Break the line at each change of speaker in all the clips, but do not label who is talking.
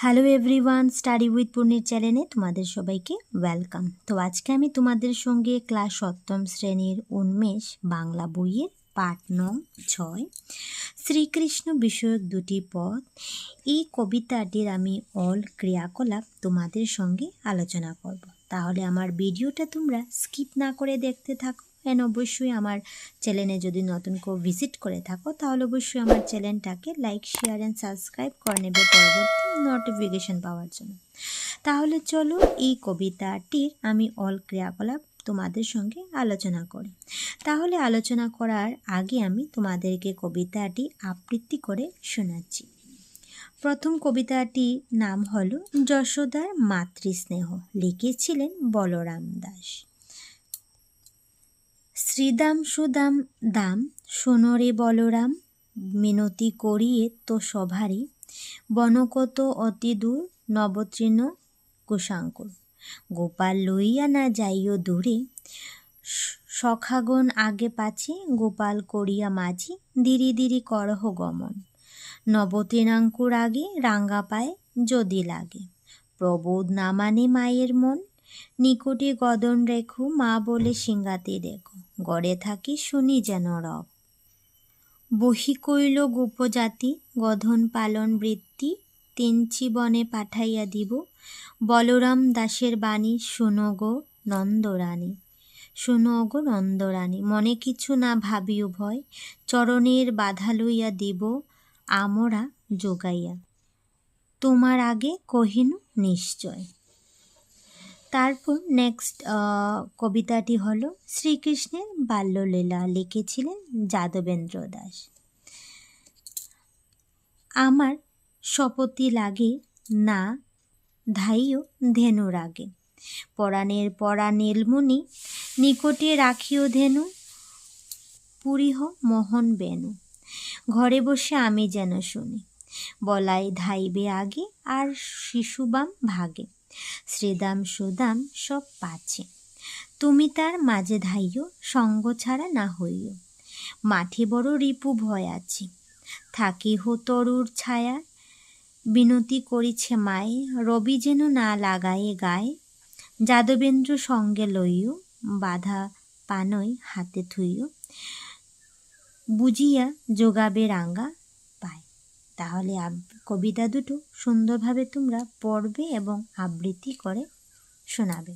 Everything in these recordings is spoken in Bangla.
হ্যালো এভরিওয়ান, স্টাডি উইথ পূর্ণির চ্যানেলে তোমাদের সবাইকে ওয়েলকাম। তো আজকে আমি তোমাদের সঙ্গে ক্লাস সপ্তম শ্রেণীর উন্মেষ বাংলা বইয়ের পাঠ নং 6 শ্রীকৃষ্ণ বিষয়ক দুটি পদ এই কবিতাটির আমি অল ক্রিয়াকলাপ তোমাদের সঙ্গে আলোচনা করব। তাহলে আমার ভিডিওটা তোমরা স্কিপ না করে দেখতে থাকো। অ্যান্ড অবশ্যই আমার চ্যানেলে যদি নতুন কেউ ভিজিট করে থাকো তাহলে অবশ্যই আমার চ্যানেলটাকে লাইক, শেয়ার অ্যান্ড সাবস্ক্রাইব করে নেবে পরবর্তী নোটিফিকেশন পাওয়ার জন্য। তাহলে চলো এই কবিতাটির আমি অল ক্রিয়াকলাপ তোমাদের সঙ্গে আলোচনা করি। তাহলে আলোচনা করার আগে আমি তোমাদেরকে কবিতাটি আবৃত্তি করে শোনাচ্ছি। প্রথম কবিতাটির নাম হলো যশোদার মাতৃস্নেহ, লিখেছিলেন বলরাম দাস। শ্রীদাম সুদাম দাম সোনরে বলরাম, মিনতি করিয়ে তো সভারই, বনকত অতি দূর নবতৃণ কুশাঙ্কুর। গোপাল লইয়া না যাইও দূরে, সখাগণ আগে পাছে, গোপাল করিয়া মাঝি, ধীরে ধীরে করহ গমন। নবতৃণাঙ্কুর আগে রাঙ্গা পায়ে যদি লাগে, প্রবোধ না মানে মায়ের মন। নিকটে গদন রেখো, মা বলে সিংহাতে দেখো, গড়ে থাকি শুনি যেন রব। বহি কইল গোপজাতি, গধন পালন বৃত্তি, তিনচি বনে পাঠাইয়া দিব। বলরাম দাসের বাণী শোনো গো নন্দরানী, শোনো গো নন্দরানী। মনে কিছু না ভাবিও ভয়, চরণের বাধা লইয়া দিব আমরা যোগাইয়া, তোমার আগে কহিনু নিশ্চয়। তারপর নেক্সট কবিতাটি হলো শ্রীকৃষ্ণের বাল্যলীলা, লিখেছিলেন যাদবেন্দ্র দাস। আমার শপথি লাগে না ধাইও ধেনু রাগে, পরাণের পরা নীলমণি, নিকটে রাখিও ধেনু, পুরিহ মোহন বেনু। ঘরে বসে আমি যেন শুনি, বলাই ধাইবে আগে আর শিশুবাম ভাগে, শ্রীদাম সুদাম সব পাছে, তুমি তার মাঝে ধাইও, সঙ্গ ছাড়া না হইও। মাঠে বড় রিপু ভয় আছে, থাকিহ তরুর ছায়া, বিনতি করিছে মায়ে, রবি যেন না লাগায়ে গায়ে। যাদবেন্দ্র সঙ্গে লইও, বাধা পানই হাতে থুইও, বুঝিয়া যোগাবে রাঙ্গা পায়। তাহলে কবিতা দুটো সুন্দরভাবে তোমরা পড়বে এবং আবৃত্তি করে শোনাবে।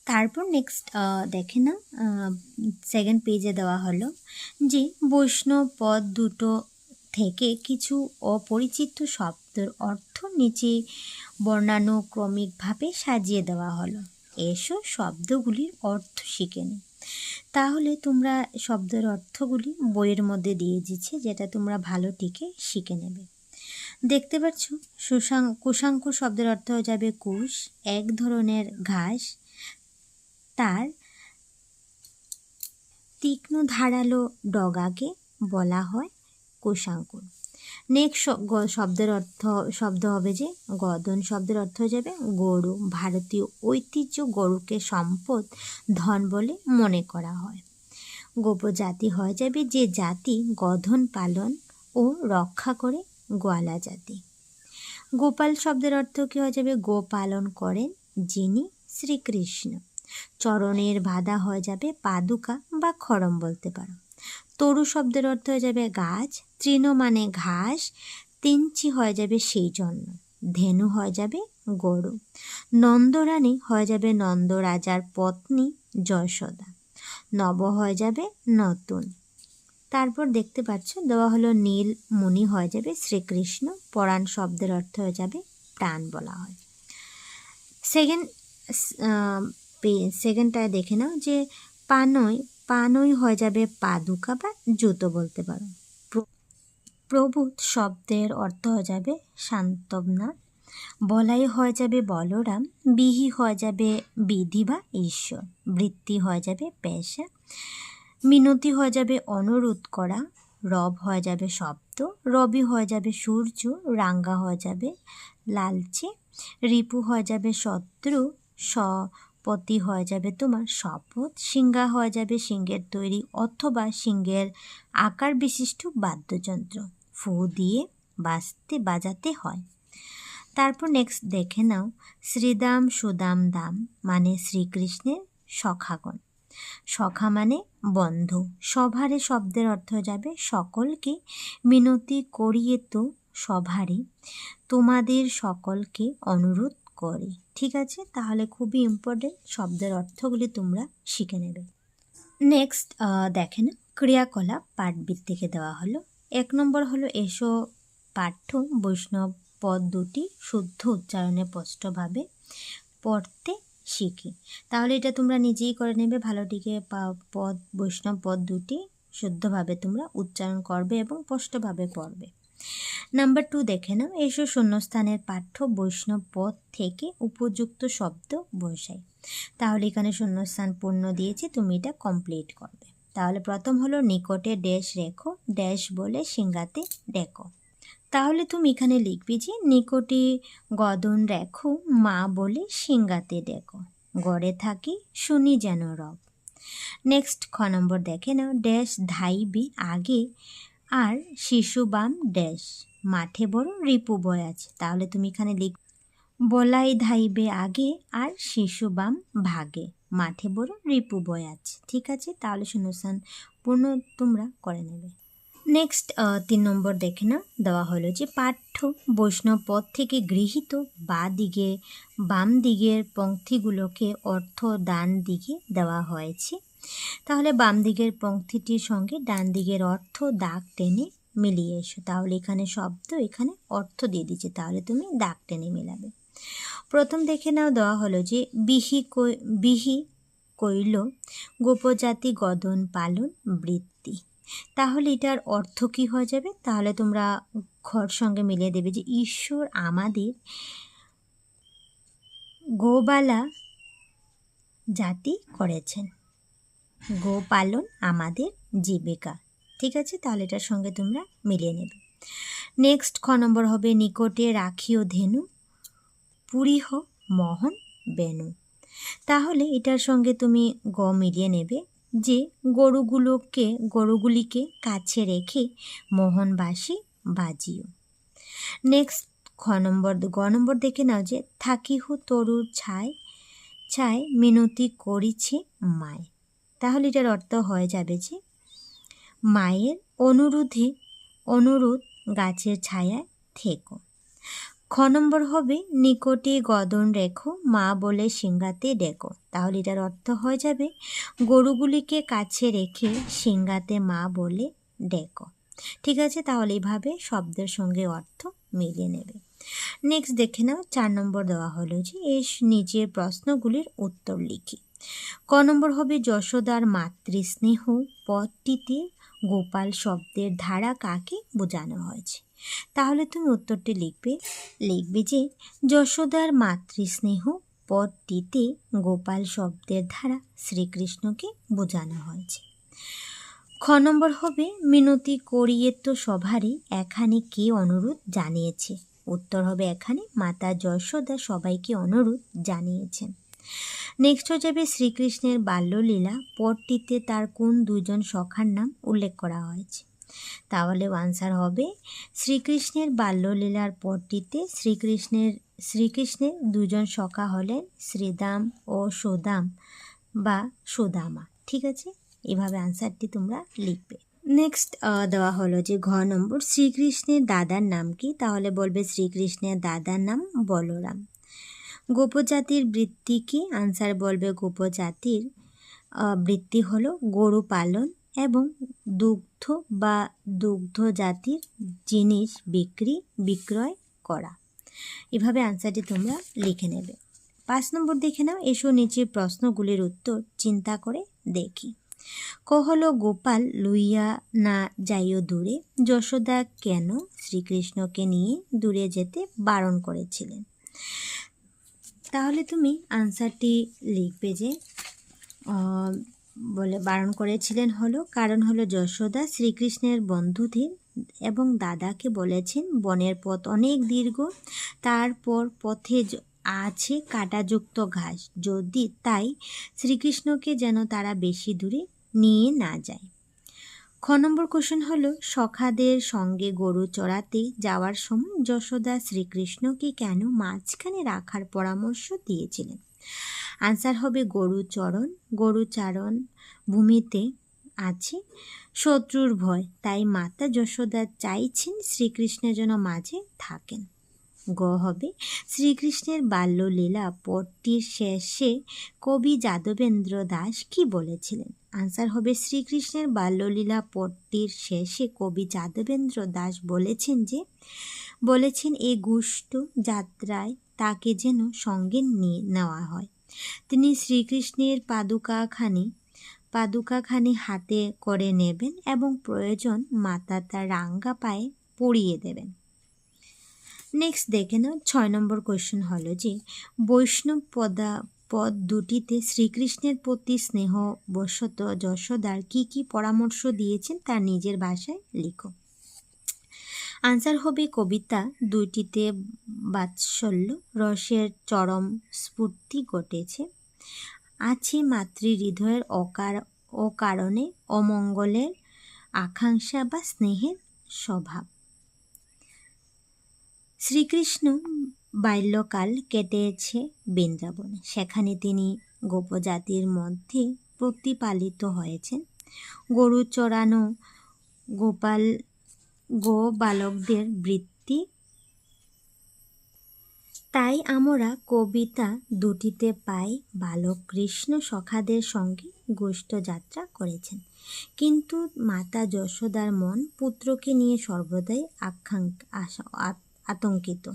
তারপর নেক্সট দেখে না, সেকেন্ড পেজে দেওয়া হলো যে বৈষ্ণব পদ দুটো থেকে কিছু অপরিচিত শব্দের অর্থ নিচে বর্ণানুক্রমিকভাবে সাজিয়ে দেওয়া হলো। এসো শব্দগুলির অর্থ শিখে নিই। তাহলে তোমরা শব্দের অর্থগুলি বইয়ের মধ্যে দিয়ে দিচ্ছে, যেটা তোমরা ভালো টিকে শিখে নেবে। দেখতে পাচ্ছ, কুশাঙ্কুর শব্দের অর্থ হয়ে যাবে কুশ, এক ধরনের ঘাস, তার তীক্ষ্ণ ধারালো ডগাকে বলা হয় কুশাঙ্কুর। নেক্সট শব্দ হবে যে গদন, শব্দের অর্থ হয়ে যাবে গরু। ভারতীয় ঐতিহ্য গরুকে সম্পদ, ধন বলে মনে করা হয়। গোপজাতি হয়ে যাবে যে জাতি গধন পালন ও রক্ষা করে, গোয়ালা জাতি। গোপাল শব্দের অর্থ কি হয়ে যাবে গো পালন করেন যিনি, শ্রীকৃষ্ণ। চরণের বাধা হয়ে যাবে পাদুকা বা খড়ম বলতে পারো। তরু শব্দের অর্থ হয়ে যাবে গাছ, তৃণ মানে ঘাস, তিনচি হয়ে যাবে সেই জন্য, ধেনু হয়ে যাবে গরু, নন্দরানী হয়ে যাবে নন্দ রাজার পত্নী যশোদা, নব হয়ে যাবে নতুন। তারপর দেখতে পাচ্ছ দেওয়া হলো নীল মুনি হয়ে যাবে শ্রীকৃষ্ণ, পরাণ শব্দের অর্থ হয়ে যাবে প্রাণ বলা হয়। সেকেন্ডটায় দেখে নাও যে পানই হয়ে যাবে পাদুকা বা জুতো বলতে পারো। প্রবোধ শব্দের অর্থ হয়ে যাবে সান্ত্বনা, বলাই হয়ে যাবে বলরাম, বিহি হয়ে যাবে বিধি বা ঈশ্বর, বৃত্তি হয়ে যাবে পেশা, মিনতি হয়ে যাবে অনুরোধ করা, রব হয়ে যাবে শব্দ, রবি হয়ে যাবে সূর্য, রাঙ্গা হয়ে যাবে লালচে, রিপু হয়ে যাবে শত্রু, পতি হয়ে যাবে তোমার শপথ, সিংহা হয়ে যাবে সিংহের তৈরি অথবা সিংহের আকার বিশিষ্ট বাদ্যযন্ত্র, ফু দিয়ে বাজাতে হয়। তারপর নেক্সট দেখে নাও শ্রীদাম সুদাম দাম মানে শ্রীকৃষ্ণের সখাগণ। সখা মানে বন্ধু। সভারে শব্দের অর্থ যাবে সকলকে মিনতি করিয়ে তো সভারে তোমাদের সকলকে অনুরোধ করে। ঠিক আছে, তাহলে খুবই ইম্পর্টেন্ট, শব্দের অর্থগুলি তোমরা শিখে নেবে। নেক্সট দেখে না ক্রিয়াকলাপ পাঠবিদ থেকে দেওয়া হলো। 1 নম্বর হলো এসো পাঠ্য বৈষ্ণব পদ দুটি শুদ্ধ উচ্চারণে স্পষ্টভাবে পড়তে শিখি। তাহলে এটা তোমরা নিজেই করে নেবে, ভালোটিকে পদ বৈষ্ণব পদ দুটি শুদ্ধভাবে তোমরা উচ্চারণ করবে এবং স্পষ্টভাবে পড়বে। নাম্বার 2 দেখে নাও এসো শূন্যস্থানের পাঠ্য বৈষ্ণব পদ থেকে উপযুক্ত শব্দ বসাই। তাহলে এখানে শূন্যস্থান পূর্ণ দিয়েছি, তুমি এটা কমপ্লিট করবে। তাহলে প্রথম হলো নিকটে ড্যাশ রেখো, ড্যাশ বলে সিংহাতে ডেকো। তাহলে তুমি এখানে লিখবে যে নিকটে গদন রেখো, মা বলে সিংহাতে ডেকো। গড়ে থাকি শুনি যেন রব। নেক্সট খ নম্বর দেখে নাও ড্যাশ ধাইবে আগে আর শিশু বাম ড্যাশ মাঠে বড় রিপু বয় আছে। তাহলে তুমি এখানে লিখ বলাই ধাইবে আগে আর শিশু বাম ভাগে মাঠে বড় রিপু বয় আছে। ঠিক আছে, তাহলে শূন্যস্থান পূর্ণ তোমরা করে নেবে। নেক্সট 3 নম্বর দেখে না দেওয়া হলো যে পাঠ্য বৈষ্ণব পদ থেকে গৃহীত বাম দিকের পংক্তিগুলোকে অর্থ ডান দিকে দেওয়া হয়েছে। তাহলে বাম দিকের পংক্তিটির সঙ্গে ডান দিকের অর্থ দাগ টেনে মিলিয়ে এসো। তাহলে এখানে শব্দ, এখানে অর্থ দিয়ে দিচ্ছে, তাহলে তুমি দাগ টেনে মেলাবে। প্রথম দেখে নাও দেওয়া হলো যে বিহি কইল গোপজাতি গদন পালন বৃত্তি। তাহলে এটার অর্থ কি হয়ে যাবে? তাহলে তোমরা ঘর সঙ্গে মিলিয়ে দেবে যে ঈশ্বর আমাদের গোপালা জাতি করেছেন, গোপালন আমাদের জীবিকা। ঠিক আছে, তাহলে এটার সঙ্গে তোমরা মিলিয়ে নেবে। নেক্সট খ নম্বর হবে নিকটে রাখিও ধেনু পুরীহ মোহন বেনু। তাহলে এটার সঙ্গে তুমি মিলিয়ে নেবে যে গরুগুলিকে কাছে রেখে মোহনবাসী বাজিও। নেক্সট গ নম্বর দেখে নাও যে থাকিহু তরুর ছায় মিনতি করিছে মায়। তাহলে এটার অর্থ হয়ে যাবে যে মায়ের অনুরোধ গাছের ছায়ায় থেকো। খ নম্বর হবে নিকটে গদন রেখো, মা বলে সিংহাতে ডেকো। তাহলে এটার অর্থ হয়ে যাবে গরুগুলিকে কাছে রেখে সিংহাতে মা বলে ডেকো। ঠিক আছে, তাহলে এইভাবে শব্দের সঙ্গে অর্থ মিলিয়ে নেবে। নেক্সট দেখে নাও 4 নম্বর দেওয়া হলো যে নিজের প্রশ্নগুলির উত্তর লিখি। ক নম্বর হবে যশোদার মাতৃস্নেহ পদটিতে গোপাল শব্দের ধারা কাকে বোঝানো হয়েছে। তাহলে তুমি উত্তরটি লিখবে যে যশোদার মাতৃস্নেহ পদটিতে গোপাল শব্দের ধারা শ্রীকৃষ্ণকে বোঝানো হয়েছে। খ নম্বর হবে মিনতি করিয়ে তো সভারই এখানে কে অনুরোধ জানিয়েছে। উত্তর হবে এখানে মাতা যশোদা সবাইকে অনুরোধ জানিয়েছেন। নেক্সট হয়ে যাবে শ্রীকৃষ্ণের বাল্যলীলা পদটিতে তার কোন 2 জন সখার নাম উল্লেখ করা হয়েছে। তাহলে আনসার হবে শ্রীকৃষ্ণের বাল্যলীলার পদটিতে শ্রীকৃষ্ণের 2 জন সখা হলেন শ্রীদাম ও সুদাম বা সুদামা। ঠিক আছে, এভাবে আনসারটি তোমরা লিখবে। নেক্সট দেওয়া হলো যে ঘ নম্বর শ্রীকৃষ্ণের দাদার নাম কি। তাহলে বলবে শ্রীকৃষ্ণের দাদার নাম বলরাম। গোপজাতির বৃত্তি কি। আনসার বলবে গোপজাতির বৃত্তি হলো গরু পালন এবং দুগ্ধ জাতির জিনিস বিক্রয় করা। এভাবে আনসারটি তোমরা লিখে নেবে। 5 নম্বর দেখে নাও এসো নিচের প্রশ্নগুলির উত্তর চিন্তা করে দেখি। ক হলো গোপাল লইয়া না যাইও দূরে, যশোদা কেন শ্রীকৃষ্ণকে নিয়ে দূরে যেতে বারণ করেছিলেন। তাহলে তুমি আনসারটি লিখবে যে বলে বারণ করেছিলেন কারণ হলো যশোদা শ্রীকৃষ্ণের বন্ধুদের এবং দাদাকে বলেছেন বনের পথ অনেক দীর্ঘ, তারপর পথে আছে কাঁটাযুক্ত ঘাস, যদি তাই শ্রীকৃষ্ণকে যেন তারা বেশি দূরে নিয়ে না যায়। খ নম্বর কোশ্চেন হলো সখাদের সঙ্গে গরু চড়াতে যাওয়ার সময় যশোদা শ্রীকৃষ্ণকে কেন মাঝখানে রাখার পরামর্শ দিয়েছিলেন? আনসার হবে গরুচারণ ভূমিতে আছে শত্রুর ভয়, তাই মাতা যশোদা চাইছেন শ্রীকৃষ্ণের জন্য মাঝে থাকেন। গ হবে শ্রীকৃষ্ণের বাল্যলীলা পটটির শেষে কবি যাদবেন্দ্র দাস কি বলেছিলেন? আনসার হবে শ্রীকৃষ্ণের বাল্যলীলা পটটির শেষে কবি যাদবেন্দ্র দাস বলেছেন এই গুষ্ট যাত্রায় তাকে যেন সঙ্গে নিয়ে নেওয়া হয়। তিনি শ্রীকৃষ্ণের পাদুকাখানি হাতে করে নেবেন এবং প্রয়োজন মাতা তার রাঙ্গা পায়ে পরিয়ে দেবেন। নেক্সট দেখে নাও 6 নম্বর কোশ্চেন হলো যে বৈষ্ণব পদ দুটিতে শ্রীকৃষ্ণের প্রতি স্নেহবশত যশোদার কি পরামর্শ দিয়েছেন তা নিজের ভাষায় লিখো। আনসার হবে কবিতা দুইটিতে বাৎসল্য রসের চরম স্ফূর্তি ঘটেছে, আছে মাতৃহৃদয়ের অকারণে অমঙ্গলের আকাঙ্ক্ষা বা স্নেহের স্বভাব। শ্রীকৃষ্ণ বাল্যকাল কেটেছে বৃন্দাবনে, সেখানে তিনি গোপজাতির মধ্যে প্রতিপালিত হয়েছেন। গরু চড়ানো গোবালকদের বৃত্তি, তাই আমরা কবিতা দুটিতে পাই বালক কৃষ্ণ সখাদের সঙ্গে গোষ্ঠযাত্রা করেছেন, কিন্তু মাতা যশোদার মন পুত্রকে নিয়ে সর্বদাই আতঙ্কিত।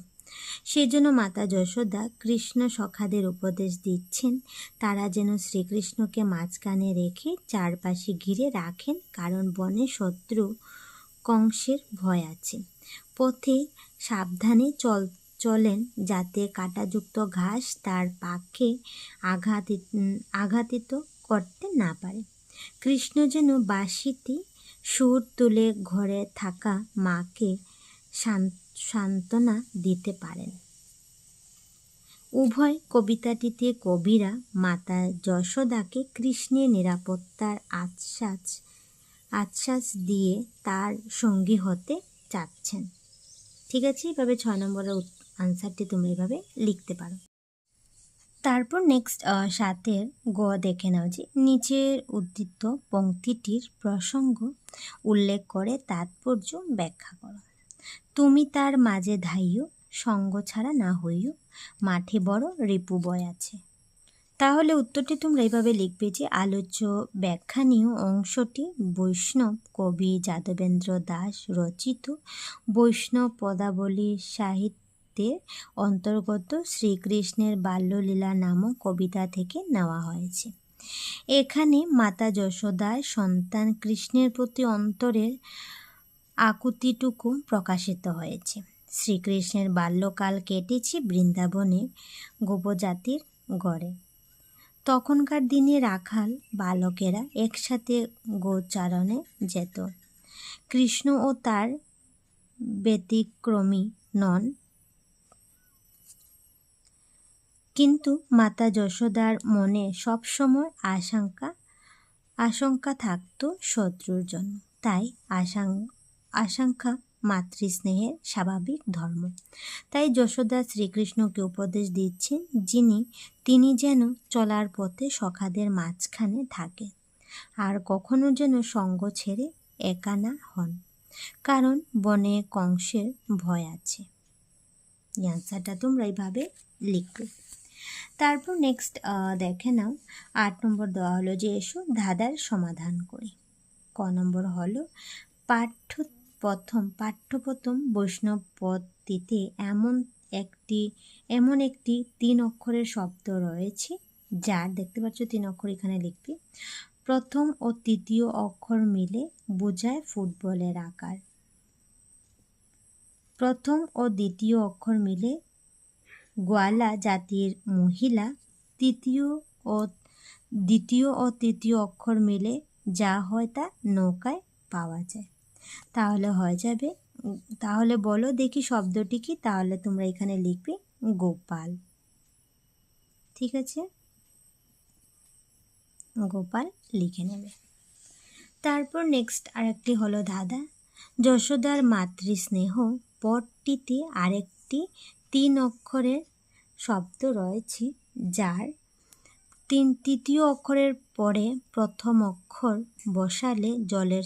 সেজন্য মাতা যশোদা কৃষ্ণ সখাদের উপদেশ দিচ্ছেন তারা যেন শ্রীকৃষ্ণকে মাঝখানে রেখে চারপাশে ঘিরে রাখেন, কারণ বনে শত্রু কংসের ভয় আছে। পথে সাবধানে চলেন যাতে কাঁটাযুক্ত ঘাস তার পাকে আঘাতিত করতে না পারে। কৃষ্ণ যেন বাঁশিতে সুর তুলে ঘরে থাকা মাকে সান্ত্বনা দিতে পারেন। উভয় কবিতাটিতে কবিরা মাতা যশোদাকে কৃষ্ণের নিরাপত্তার আশ্বাস দিয়ে তার সঙ্গী হতে চাচ্ছেন। ঠিক আছে, এভাবে 6 নম্বরের আনসারটি তুমি এভাবে লিখতে পারো। তারপর নেক্সট 7 গ দেখে নাও যে নিচের উদ্ধৃত পংক্তিটির প্রসঙ্গ উল্লেখ করে তাৎপর্য ব্যাখ্যা করো। তুমি তার মাঝে ধাইও, সঙ্গ ছাড়া না হইও, মাঠে বড় রিপু বয় আছে। তাহলে উত্তরটি তোমরা এইভাবে লিখবে যে আলোচ্য ব্যাখ্যানীয় অংশটি বৈষ্ণব কবি যাদবেন্দ্র দাস রচিত বৈষ্ণব পদাবলী সাহিত্যের অন্তর্গত শ্রীকৃষ্ণের বাল্যলীলা নামক কবিতা থেকে নেওয়া হয়েছে। এখানে মাতা যশোদার সন্তান কৃষ্ণের প্রতি অন্তরের আকুতিটুকু প্রকাশিত হয়েছে। শ্রীকৃষ্ণের বাল্যকাল কেটেছে বৃন্দাবনে গোপজাতির গড়ে। তখনকার দিনে রাখাল বালকেরা একসাথে গোচারণে যেত। কৃষ্ণ ও তার ব্যতিক্রমী নন, কিন্তু মাতা যশোদার মনে সবসময় আশঙ্কা থাকত শত্রুর জন্য, তাই আশঙ্কা মাতৃস্নেহের স্বাভাবিক ধর্ম। তাই যশোদা শ্রীকৃষ্ণকে উপদেশ দিচ্ছেন তিনি যেন চলার পথে সখাদের মাঝখানে থাকে, আর কখনো যেন সঙ্গ ছেড়ে একা না হন, কারণ বনে কংসের ভয় আছে। অ্যান্সারটা তোমরা এইভাবে লিখবে। তারপর নেক্সট দেখে নাও 8 নম্বর দেওয়া হলো যে এসো ধাঁধার সমাধান করি। ক নম্বর হলো পাঠ্যপ্রথম বৈষ্ণব পদটিতে এমন একটি 3 অক্ষরের শব্দ রয়েছে যার, দেখতে পাচ্ছ 3 অক্ষর এখানে লিখবে, প্রথম ও তৃতীয় অক্ষর মিলে বোঝায় ফুটবলের আকার। প্রথম ও দ্বিতীয় অক্ষর মিলে গোয়ালা জাতির মহিলা, দ্বিতীয় ও তৃতীয় অক্ষর মিলে যা হয় তা নৌকায় পাওয়া যায়। তাহলে বলো দেখি শব্দটি কি? তাহলে তোমরা এখানে লিখবে গোপাল। ঠিক আছে, গোপাল লিখে নেবে। তারপর নেক্সট আরেকটি হলো ধাঁধা। যশোদার মাতৃস্নেহ পদটিতে আরেকটি 3 অক্ষরের শব্দ রয়েছে, যার তৃতীয় অক্ষরের পরে প্রথম অক্ষর বসালে জলের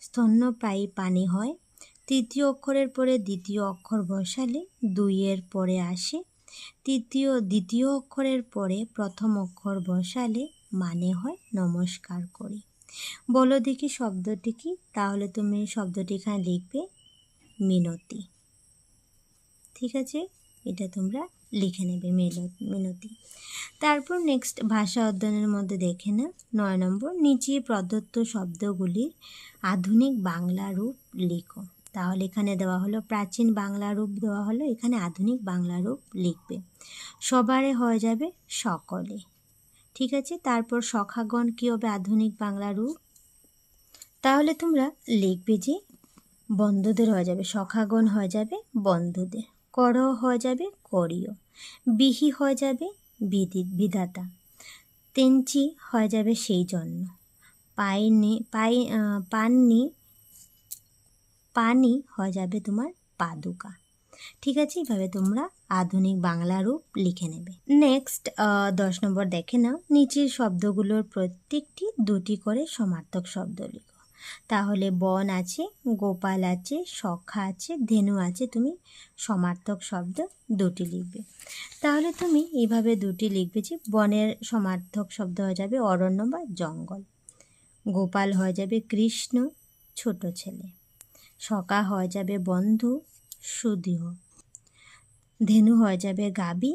স্তন্যপায়ী পানি হয়। তৃতীয় অক্ষরের পরে দ্বিতীয় অক্ষর বসালে 2 পরে আসে। দ্বিতীয় অক্ষরের পরে প্রথম অক্ষর বসালে মানে হয় নমস্কার করি। বলো দেখি শব্দটি কি? তাহলে তুমি শব্দটি এখানে লিখবে মিনতি। ঠিক আছে, এটা তোমরা লিখে নেবে মিনতি। তারপর নেক্সট ভাষা অধ্যয়নের মধ্যে দেখে না 9 নম্বর, নিচে প্রদত্ত শব্দগুলির আধুনিক বাংলা রূপ লিখো। তাহলে এখানে দেওয়া হলো প্রাচীন বাংলা রূপ দেওয়া হলো, এখানে আধুনিক বাংলা রূপ লিখবে। সবারে হয়ে যাবে সকলে। ঠিক আছে, তারপর সখাগণ কী হবে আধুনিক বাংলা রূপ? তাহলে তোমরা লিখবে যে বন্ধুদের হয়ে যাবে সখাগণ হয়ে যাবে বন্ধুদের, কর হয়ে যাবে করিও, বিহি হয়ে যাবে বিধাতা, তেঞ্চি হয়ে যাবে সেই জন্য, পানি হয়ে যাবে তোমার পাদুকা। ঠিক আছে, এইভাবে তোমরা আধুনিক বাংলা রূপ লিখে নেবে। নেক্সট 10 নম্বর দেখে নাও, নিচের শব্দগুলোর প্রত্যেকটি 2টি করে সমার্থক শব্দ লিখো। তাহলে বন আছে, গোপাল আছে, সখা আছে, ধেনু আছে, তুমি সমার্থক শব্দ 2টি লিখবে। তাহলে তুমি এইভাবে 2টি লিখবে যে বনের সমার্থক শব্দ হয়ে যাবে অরণ্য বা জঙ্গল, গোপাল হয়ে যাবে কৃষ্ণ ছোট ছেলে, সখা হয়ে যাবে বন্ধু সুদীহ, ধেনু হয়ে যাবে গাবি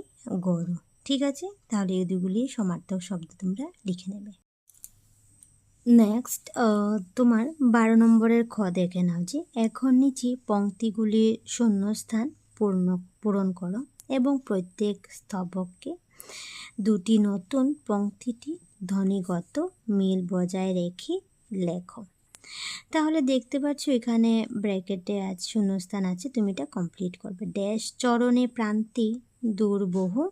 গরু। ঠিক আছে, তাহলে এই দুগুলি সমার্থক শব্দ তোমরা লিখে নেবে। নেক্সট তোমার 12 নম্বরের খ দেখে নাও যে এখন নিচে পংক্তিগুলির শূন্যস্থান পূরণ করো এবং প্রত্যেক স্তবককে 2টি নতুন পংক্তিটি ধ্বনিগত মিল বজায় রেখে লেখো। তাহলে দেখতে পাচ্ছ এখানে ব্র্যাকেটে আছে শূন্যস্থান আছে, তুমি এটা কমপ্লিট করবে। ড্যাশ চরণে প্রান্তে দূর বহু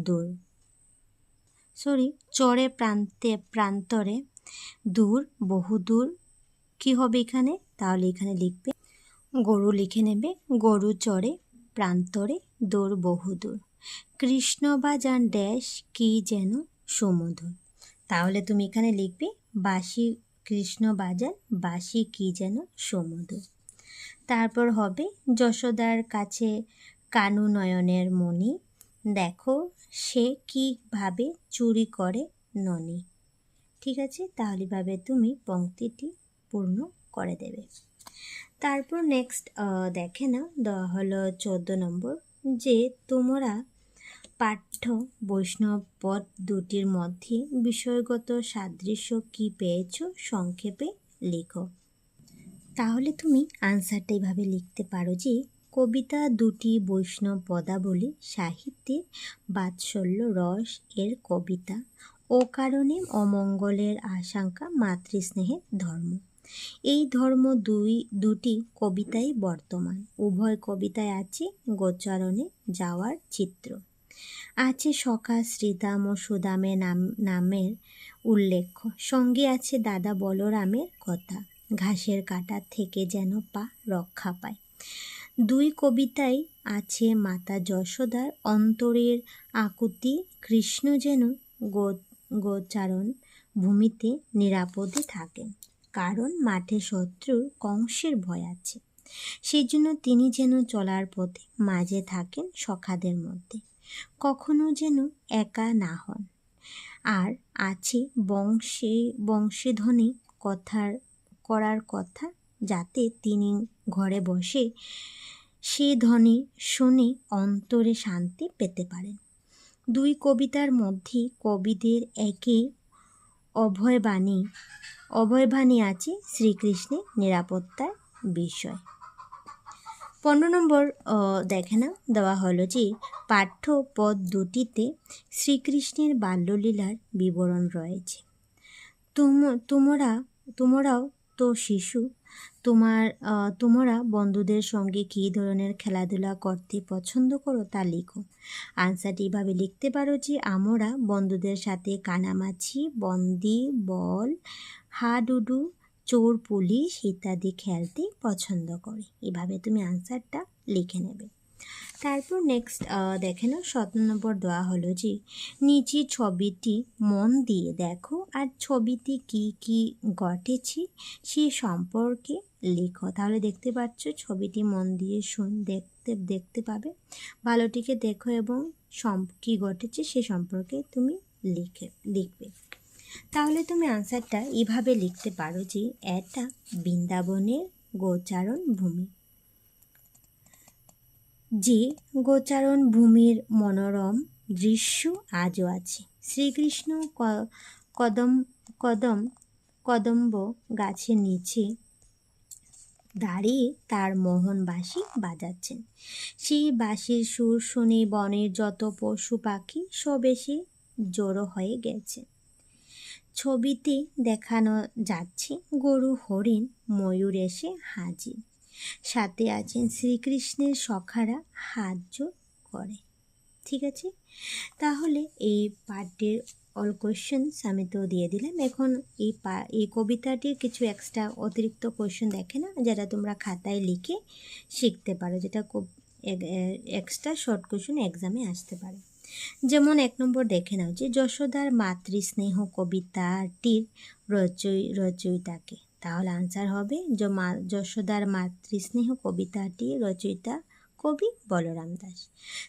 দূর, চরে প্রান্তরে দূর বহু দূর কি হবে এখানে? তাহলে এখানে লিখবে গরু লিখে নেবে, গরু চরে প্রান্তরে দূর বহু দূর, কৃষ্ণ বাজান ড্যাশ কি যেন সমুধুর। তাহলে তুমি এখানে লিখবে বাঁশি কৃষ্ণ বাজান বাঁশি কি যেন সমুধুর। তারপর হবে যশোদার কাছে কানু নয়নের মণি, দেখো সে কীভাবে চুরি করে ননি। ঠিক আছে, তাহলে ভাবে তুমি পংক্তিটি পূর্ণ করে দেবে। তারপর নেক্সট দেখে না দেওয়া হলো 14 নম্বর যে তোমরা পাঠ্য বৈষ্ণব পদ 2টির মধ্যে বিষয়গত সাদৃশ্য কি পেয়েছ সংক্ষেপে লেখো। তাহলে তুমি আনসারটা এইভাবে লিখতে পারো যে কবিতা 2টি বৈষ্ণব পদাবলী সাহিত্যের বাৎসল্য রস এর কবিতা, ও কারণে অমঙ্গলের আশঙ্কা মাতৃস্নেহের ধর্ম। এই ধর্ম 2টি কবিতায় বর্তমান, উভয় কবিতায় আছে গোচারণে যাওয়ার চিত্র, আছে সখা শ্রীদাম ও সুদামের নামের উল্লেখ, সঙ্গে আছে দাদা বলরামের কথা, ঘাসের কাঁটা থেকে যেন পা রক্ষা পায়। 2 কবিতায় আছে মাতা যশোদার অন্তরের আকুতি, কৃষ্ণ যেন গোচারণ ভূমিতে নিরাপদে থাকেন, কারণ মাঠে শত্রুর কংসের ভয় আছে, সেই জন্য তিনি যেন চলার পথে মাঝে থাকেন সখাদের মধ্যে, কখনো যেন একা না হন। আর আছে বংশীধ্বনি করার কথা, যাতে তিনি ঘরে বসে সে ধ্বনি শুনে অন্তরে শান্তি পেতে পারেন। 2 কবিতার মধ্যে কবিদের একই অভয়বাণী আছে শ্রীকৃষ্ণের নিরাপত্তার বিষয়। 15 নম্বর দেখে না দেওয়া হলো যে পাঠ্য পদ 2টিতে শ্রীকৃষ্ণের বাল্যলীলার বিবরণ রয়েছে। তোমরাও তো শিশু, তোমরা বন্ধুদের সঙ্গে কী ধরনের খেলাধুলা করতে পছন্দ করো তা লিখো। আনসারটি এভাবে লিখতে পারো যে আমরা বন্ধুদের সাথে কানামাছি, বন্দি, বল, হাডুডু, চোর পুলিশ ইত্যাদি খেলতে পছন্দ করে। এভাবে তুমি আনসারটা লিখে নেবে। তারপর নেক্সট দেখে নাও 17 নম্বর দেওয়া হলো যে নিচে ছবিটি মন দিয়ে দেখো আর ছবিতে কি কি ঘটেছে সে সম্পর্কে লেখো। তাহলে দেখতে পাচ্ছ ছবিটি মন দিয়ে দেখতে পাবে, ভালোটিকে দেখো এবং কি ঘটেছে সে সম্পর্কে তুমি লিখবে। তাহলে তুমি আনসারটা এইভাবে লিখতে পারো যে এটা বৃন্দাবনের গোচারণ ভূমি, যে গোচারণ ভূমির মনোরম দৃশ্য আজও আছে। শ্রীকৃষ্ণ কদম্ব গাছের নিচে দাঁড়িয়ে তার মোহন বাঁশি বাজাচ্ছেন। সেই বাঁশির সুর শুনে বনের যত পশু পাখি সব এসে জড়ো হয়ে গেছে। ছবিতে দেখানো যাচ্ছে গরু, হরিণ, ময়ূর এসে হাজির, সাথে আছেন শ্রীকৃষ্ণের সখারা হাত জোড় করে। ঠিক আছে, তাহলে এই পার্টের অল কোয়েশ্চেন্স আমি তো দিয়ে দিলাম। এখন এই কবিতাটির কিছু এক্সট্রা অতিরিক্ত কোয়েশ্চেন দেখে না, যেটা তোমরা খাতায় লিখে শিখতে পারো, যেটা খুব এক্সট্রা শর্ট কোয়েশ্চেন এক্সামে আসতে পারে। যেমন 1 নম্বর দেখে নাও যে যশোদার মাতৃস্নেহ কবিতাটির রচয়িতাকে। তাহলে আনসার হবে যশোদার মাতৃস্নেহ কবিতাটির রচয়িতা কবি বলরাম দাস।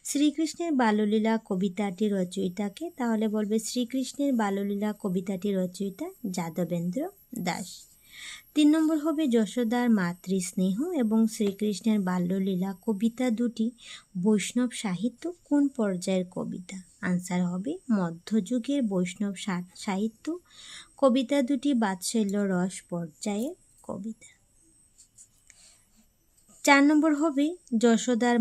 শ্রীকৃষ্ণের বাল্যলীলা কবিতাটির রচয়িতাকে। তাহলে বলবে শ্রীকৃষ্ণের বাল্যলীলা কবিতাটির রচয়িতা যাদবেন্দ্র দাস। 3 নম্বর হবে যশোদার মাতৃস্নেহ এবং শ্রীকৃষ্ণের বাল্যলীলা কবিতা দুটি বৈষ্ণব সাহিত্য কোন পর্যায়ের কবিতা? আনসার হবে মধ্যযুগের বৈষ্ণব সাহিত্য কবিতা দুটি বাৎসল্য রস পর্যায়ের কবিতা। 4 নম্বর হবে যশোদার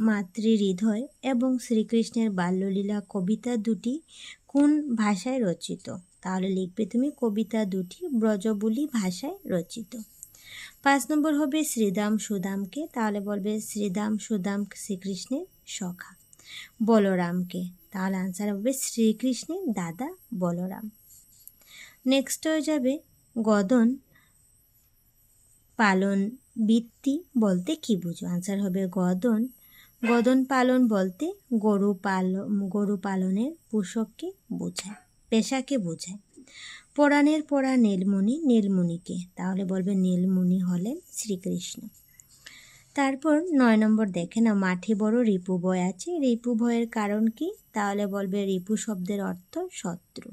মাতৃহৃদয় এবং শ্রীকৃষ্ণের বাল্যলীলা কবিতা দুটি কোন ভাষায় রচিত? তাহলে লিখবে তুমি কবিতা দুটি ব্রজবুলি ভাষায় রচিত। 5 নম্বর হবে শ্রীদাম সুদামকে। তাহলে বলবে শ্রীদাম সুদাম শ্রীকৃষ্ণের সখা। বলরামকে। তাহলে আনসার হবে শ্রীকৃষ্ণের দাদা বলরাম। নেক্সট হয়ে যাবে গদন পালন বৃত্তি বলতে কি বুঝো? আনসার হবে গদন পালন বলতে গরু পালনের পেশাকে বোঝায়। পরাণের পরা নীলমণিকে। তাহলে বলবে নীলমণি হলেন শ্রীকৃষ্ণ। তারপর 9 নম্বর দেখে না মাঠে বড় রিপু ভয় আছে। রিপু ভয়ের কারণ কি? তাহলে বলবে রিপু শব্দের অর্থ শত্রু।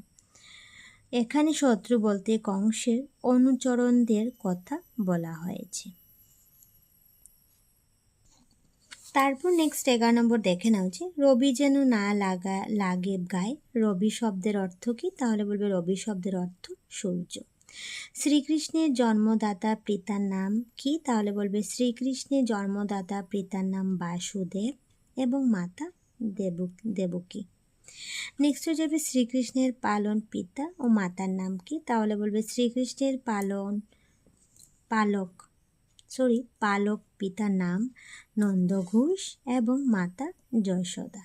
এখানে শত্রু বলতে কংসের অনুচরণদের কথা বলা হয়েছে। তারপর নেক্সট 11 নম্বর দেখে নাও যে রবি যেন না লাগে গায়ে। রবি শব্দের অর্থ কি? তাহলে বলবে রবি শব্দের অর্থ সূর্য। শ্রীকৃষ্ণের জন্মদাতা পিতার নাম কি? তাহলে বলবে শ্রীকৃষ্ণের জন্মদাতা পিতার নাম বাসুদেব এবং মাতা দেবকী। নেক্সট হয়ে যাবে শ্রীকৃষ্ণের পালন পিতা ও মাতার নাম কি? তাহলে বলবে শ্রীকৃষ্ণের পালক পিতার নাম নন্দঘোষ এবং মাতা যশোদা।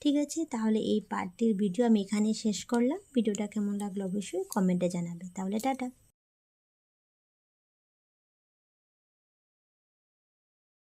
ঠিক আছে, তাহলে এই পার্টটির ভিডিও আমি এখানে শেষ করলাম। ভিডিওটা কেমন লাগলো অবশ্যই কমেন্টে জানাবে। তাহলে টাটা।